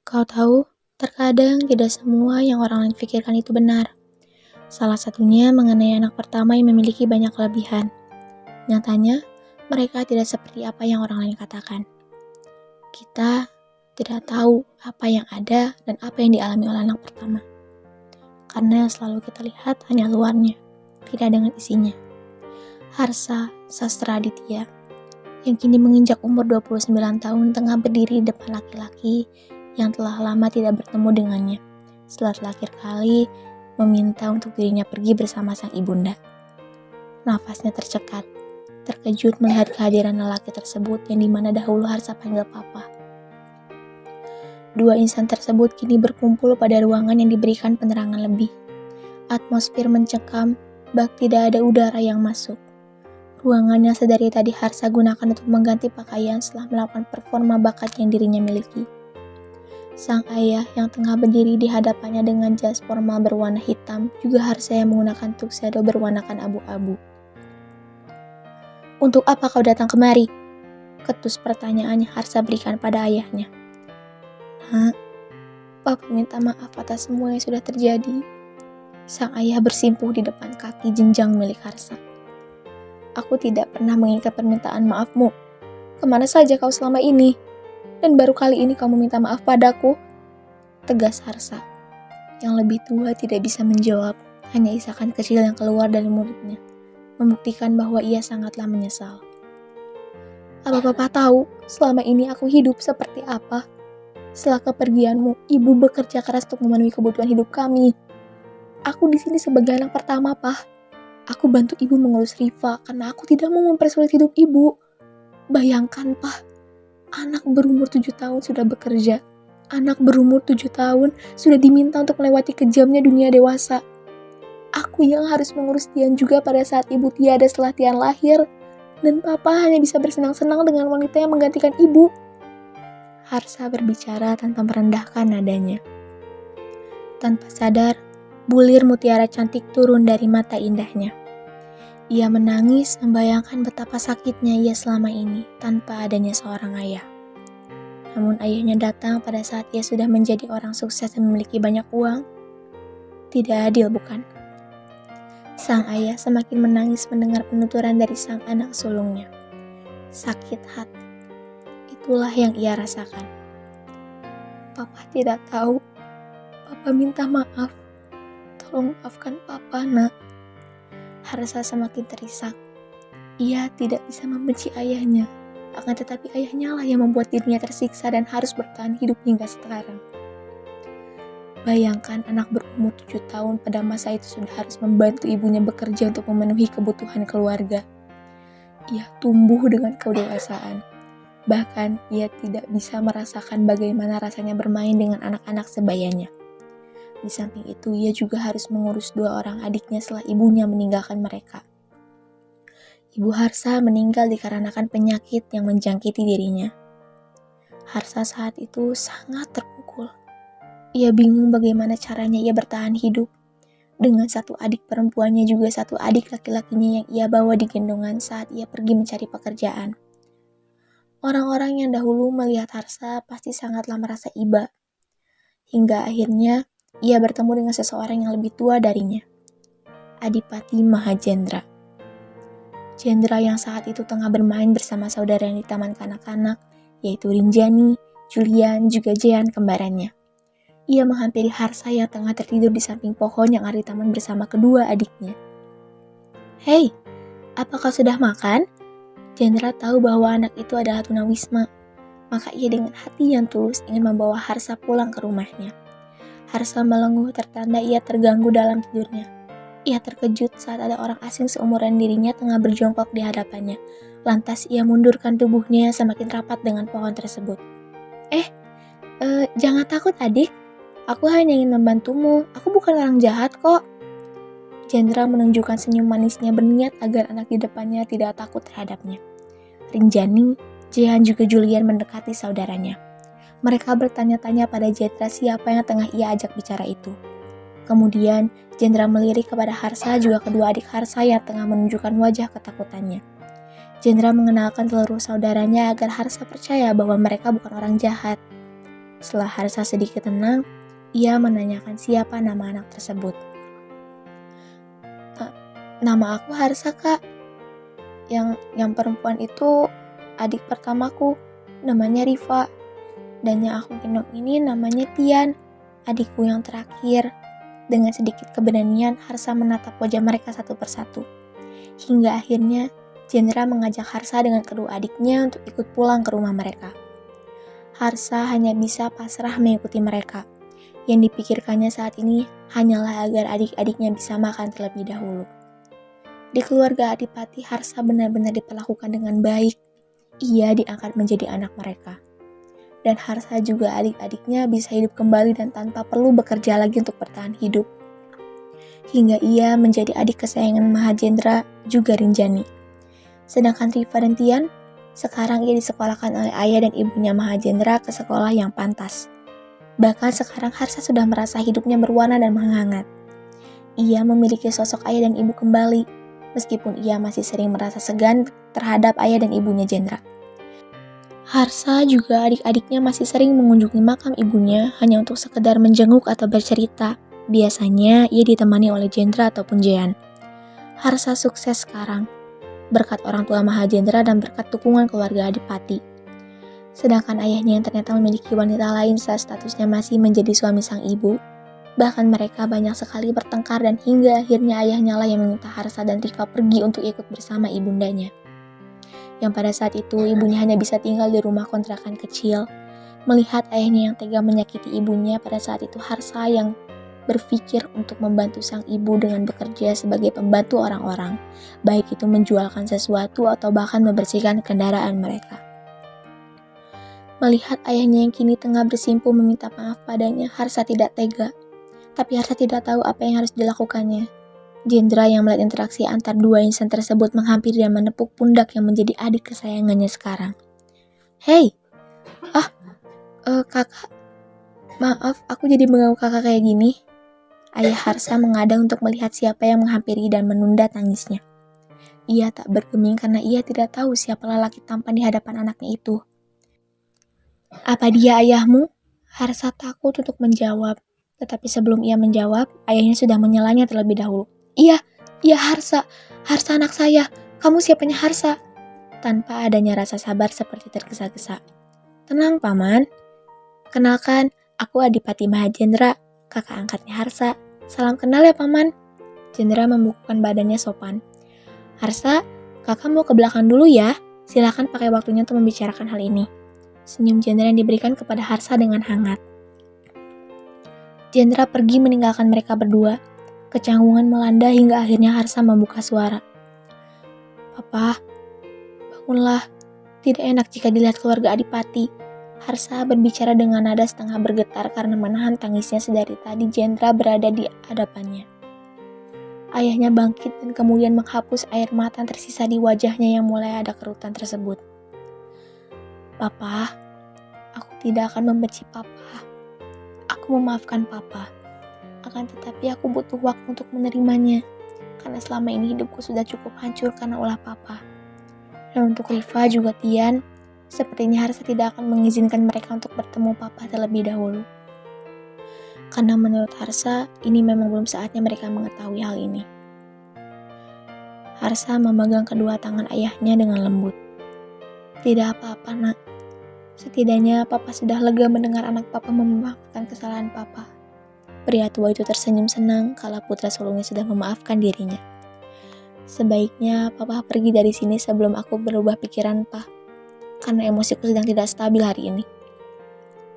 Kau tahu, terkadang tidak semua yang orang lain pikirkan itu benar. Salah satunya mengenai anak pertama yang memiliki banyak kelebihan. Nyatanya, mereka tidak seperti apa yang orang lain katakan. Kita tidak tahu apa yang ada dan apa yang dialami oleh anak pertama. Karena yang selalu kita lihat hanya luarnya, tidak dengan isinya. Harsa Sastra Aditya, yang kini menginjak umur 29 tahun tengah berdiri di depan laki-laki yang telah lama tidak bertemu dengannya, setelah terakhir kali meminta untuk dirinya pergi bersama sang ibunda. Nafasnya tercekat, terkejut melihat kehadiran lelaki tersebut yang dimana dahulu Harsa panggil papa. Dua insan tersebut kini berkumpul pada ruangan yang diberikan penerangan lebih. Atmosfer mencekam, bak tidak ada udara yang masuk. Ruangan yang sedari tadi Harsa gunakan untuk mengganti pakaian setelah melakukan performa bakat yang dirinya miliki. Sang ayah yang tengah berdiri di hadapannya dengan jas formal berwarna hitam juga Harsa yang menggunakan tuxedo berwarnakan abu-abu. "Untuk apa kau datang kemari?" ketus pertanyaan yang Harsa berikan pada ayahnya. "Nak, Papa minta maaf atas semua yang sudah terjadi." Sang ayah bersimpuh di depan kaki jenjang milik Harsa. "Aku tidak pernah menginginkan permintaan maafmu. Kemana saja kau selama ini? Dan baru kali ini kamu minta maaf padaku?" tegas Harsa. Yang lebih tua tidak bisa menjawab, hanya isakan kecil yang keluar dari mulutnya, membuktikan bahwa ia sangatlah menyesal. "Apa Papa tahu selama ini aku hidup seperti apa? Setelah kepergianmu, ibu bekerja keras untuk memenuhi kebutuhan hidup kami. Aku di sini sebagai anak pertama, Pak. Aku bantu ibu mengurus Riva karena aku tidak mau mempersulit hidup ibu. Bayangkan, Pak, anak berumur 7 tahun sudah bekerja. Anak berumur 7 tahun sudah diminta untuk melewati kejamnya dunia dewasa. Aku yang harus mengurus Tian juga pada saat ibu tiada setelah Tian lahir. Dan Papa hanya bisa bersenang-senang dengan wanita yang menggantikan ibu." Harsa berbicara tanpa merendahkan nadanya. Tanpa sadar, bulir mutiara cantik turun dari mata indahnya. Ia menangis membayangkan betapa sakitnya ia selama ini tanpa adanya seorang ayah. Namun ayahnya datang pada saat ia sudah menjadi orang sukses dan memiliki banyak uang. Tidak adil, bukan? Sang ayah semakin menangis mendengar penuturan dari sang anak sulungnya. Sakit hati. Itulah yang ia rasakan. "Papa tidak tahu. Papa minta maaf. Tolong maafkan Papa, Nak." Harsa semakin terisak. Ia tidak bisa membenci ayahnya, akan tetapi ayahnya lah yang membuat dirinya tersiksa dan harus bertahan hidup hingga sekarang. Bayangkan anak berumur 7 tahun pada masa itu sudah harus membantu ibunya bekerja untuk memenuhi kebutuhan keluarga. Ia tumbuh dengan kedewasaan. Bahkan ia tidak bisa merasakan bagaimana rasanya bermain dengan anak-anak sebayanya. Di samping itu, ia juga harus mengurus 2 orang adiknya setelah ibunya meninggalkan mereka. Ibu Harsa meninggal dikarenakan penyakit yang menjangkiti dirinya. Harsa saat itu sangat terpukul. Ia bingung bagaimana caranya ia bertahan hidup. Dengan 1 adik perempuannya juga 1 adik laki-lakinya yang ia bawa di gendongan saat ia pergi mencari pekerjaan. Orang-orang yang dahulu melihat Harsa pasti sangatlah merasa iba. Hingga akhirnya ia bertemu dengan seseorang yang lebih tua darinya, Adipati Mahajendra. Jendra yang saat itu tengah bermain bersama saudaranya di taman kanak-kanak, yaitu Rinjani, Julian, juga Jean kembarannya. Ia menghampiri Harsa yang tengah tertidur di samping pohon yang ada di taman bersama kedua adiknya. "Hei, apa kau sudah makan?" Jendra tahu bahwa anak itu adalah tunawisma, maka ia dengan hati yang tulus ingin membawa Harsa pulang ke rumahnya. Harsa melenguh tertanda ia terganggu dalam tidurnya. Ia terkejut saat ada orang asing seumuran dirinya tengah berjongkok di hadapannya. Lantas ia mundurkan tubuhnya semakin rapat dengan pohon tersebut. Jangan takut adik. Aku hanya ingin membantumu. Aku bukan orang jahat kok." Jendra menunjukkan senyum manisnya berniat agar anak di depannya tidak takut terhadapnya. Rinjani, Jehan juga Julian mendekati saudaranya. Mereka bertanya-tanya pada Jendra siapa yang tengah ia ajak bicara itu. Kemudian, Jendra melirik kepada Harsa juga kedua adik Harsa yang tengah menunjukkan wajah ketakutannya. Jendra mengenalkan seluruh saudaranya agar Harsa percaya bahwa mereka bukan orang jahat. Setelah Harsa sedikit tenang, ia menanyakan siapa nama anak tersebut. Nama aku Harsa, Kak. Yang perempuan itu adik pertamaku, namanya Rifa. Dan yang aku gendong ini namanya Tian, adikku yang terakhir. Dengan sedikit keberanian, Harsa menatap wajah mereka satu persatu. Hingga akhirnya, Jendra mengajak Harsa dengan kedua adiknya untuk ikut pulang ke rumah mereka. Harsa hanya bisa pasrah mengikuti mereka. Yang dipikirkannya saat ini hanyalah agar adik-adiknya bisa makan terlebih dahulu. Di keluarga Adipati, Harsa benar-benar diperlakukan dengan baik. Ia diangkat menjadi anak mereka. Dan Harsa juga adik-adiknya bisa hidup kembali dan tanpa perlu bekerja lagi untuk bertahan hidup. Hingga ia menjadi adik kesayangan Mahajendra juga Rinjani. Sedangkan Rifa dan Tian, sekarang ia disekolahkan oleh ayah dan ibunya Mahajendra ke sekolah yang pantas. Bahkan sekarang Harsa sudah merasa hidupnya berwarna dan menghangat. Ia memiliki sosok ayah dan ibu kembali, meskipun ia masih sering merasa segan terhadap ayah dan ibunya Jendra. Harsa juga adik-adiknya masih sering mengunjungi makam ibunya hanya untuk sekedar menjenguk atau bercerita. Biasanya ia ditemani oleh Jendra ataupun Jean. Harsa sukses sekarang, berkat orang tua Mahajendra dan berkat dukungan keluarga Adipati. Sedangkan ayahnya yang ternyata memiliki wanita lain saat statusnya masih menjadi suami sang ibu. Bahkan mereka banyak sekali bertengkar dan hingga akhirnya ayahnya lah yang meminta Harsa dan Rifa pergi untuk ikut bersama ibundanya. Yang pada saat itu ibunya hanya bisa tinggal di rumah kontrakan kecil. Melihat ayahnya yang tega menyakiti ibunya, pada saat itu Harsa yang berpikir untuk membantu sang ibu dengan bekerja sebagai pembantu orang-orang, baik itu menjualkan sesuatu atau bahkan membersihkan kendaraan mereka. Melihat ayahnya yang kini tengah bersimpuh meminta maaf padanya, Harsa tidak tega. Tapi Harsa tidak tahu apa yang harus dilakukannya. Jendra yang melihat interaksi antar dua insan tersebut menghampiri dan menepuk pundak yang menjadi adik kesayangannya sekarang. Hei, kakak, maaf aku jadi mengganggu kakak kayak gini. Ayah Harsa mengadang untuk melihat siapa yang menghampiri dan menunda tangisnya. Ia tak bergeming karena ia tidak tahu siapa lelaki tampan di hadapan anaknya itu. Apa dia ayahmu? Harsa takut untuk menjawab. Tetapi sebelum ia menjawab, ayahnya sudah menyelanya terlebih dahulu. Iya Harsa anak saya. Kamu siapanya Harsa? Tanpa adanya rasa sabar seperti tergesa-gesa. Tenang paman. Kenalkan, aku Adipati Mahajendra, kakak angkatnya Harsa. Salam kenal ya paman. Jendra membukukan badannya sopan. Harsa, kakak mau ke belakang dulu ya. Silakan pakai waktunya untuk membicarakan hal ini. Senyum Jendra yang diberikan kepada Harsa dengan hangat. Jendra pergi meninggalkan mereka berdua. Kecanggungan melanda hingga akhirnya Harsa membuka suara. Papa, bangunlah. Tidak enak jika dilihat keluarga Adipati. Harsa berbicara dengan nada setengah bergetar karena menahan tangisnya sedari tadi Jendra berada di hadapannya. Ayahnya bangkit dan kemudian menghapus air mata yang tersisa di wajahnya yang mulai ada kerutan tersebut. Papa, aku tidak akan membenci Papa. Aku memaafkan Papa. Akan tetapi aku butuh waktu untuk menerimanya. Karena selama ini hidupku sudah cukup hancur karena ulah Papa. Dan untuk Rifa juga Tian, sepertinya Harsa tidak akan mengizinkan mereka untuk bertemu Papa terlebih dahulu. Karena menurut Harsa, ini memang belum saatnya mereka mengetahui hal ini. Harsa memegang kedua tangan ayahnya dengan lembut. Tidak apa-apa nak. Setidaknya Papa sudah lega mendengar anak Papa memaafkan kesalahan Papa. Pria tua itu tersenyum senang kala putra sulungnya sudah memaafkan dirinya. Sebaiknya Papa pergi dari sini sebelum aku berubah pikiran, Pak. Karena emosiku sedang tidak stabil hari ini.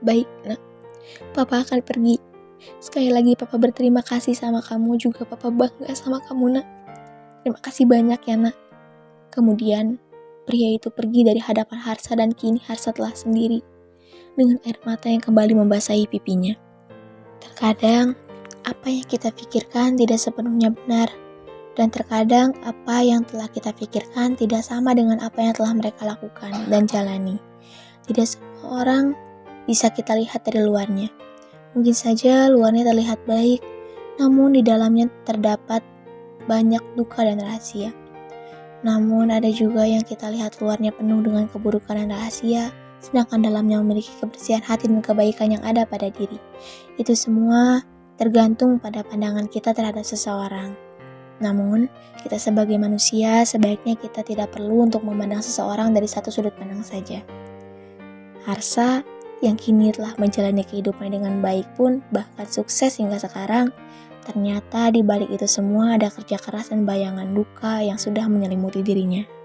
Baik, nak. Papa akan pergi. Sekali lagi Papa berterima kasih sama kamu, juga Papa bangga sama kamu, nak. Terima kasih banyak ya, nak. Kemudian, pria itu pergi dari hadapan Harsa dan kini Harsa telah sendiri, dengan air mata yang kembali membasahi pipinya. Terkadang, apa yang kita pikirkan tidak sepenuhnya benar, dan terkadang apa yang telah kita pikirkan tidak sama dengan apa yang telah mereka lakukan dan jalani. Tidak semua orang bisa kita lihat dari luarnya. Mungkin saja luarnya terlihat baik, namun di dalamnya terdapat banyak duka dan rahasia. Namun ada juga yang kita lihat luarnya penuh dengan keburukan dan rahasia, sedangkan dalamnya memiliki kebersihan hati dan kebaikan yang ada pada diri. Itu semua tergantung pada pandangan kita terhadap seseorang. Namun, kita sebagai manusia sebaiknya kita tidak perlu untuk memandang seseorang dari satu sudut pandang saja. Harsa yang kini telah menjalani kehidupan dengan baik pun bahkan sukses hingga sekarang, ternyata di balik itu semua ada kerja keras dan bayangan luka yang sudah menyelimuti dirinya.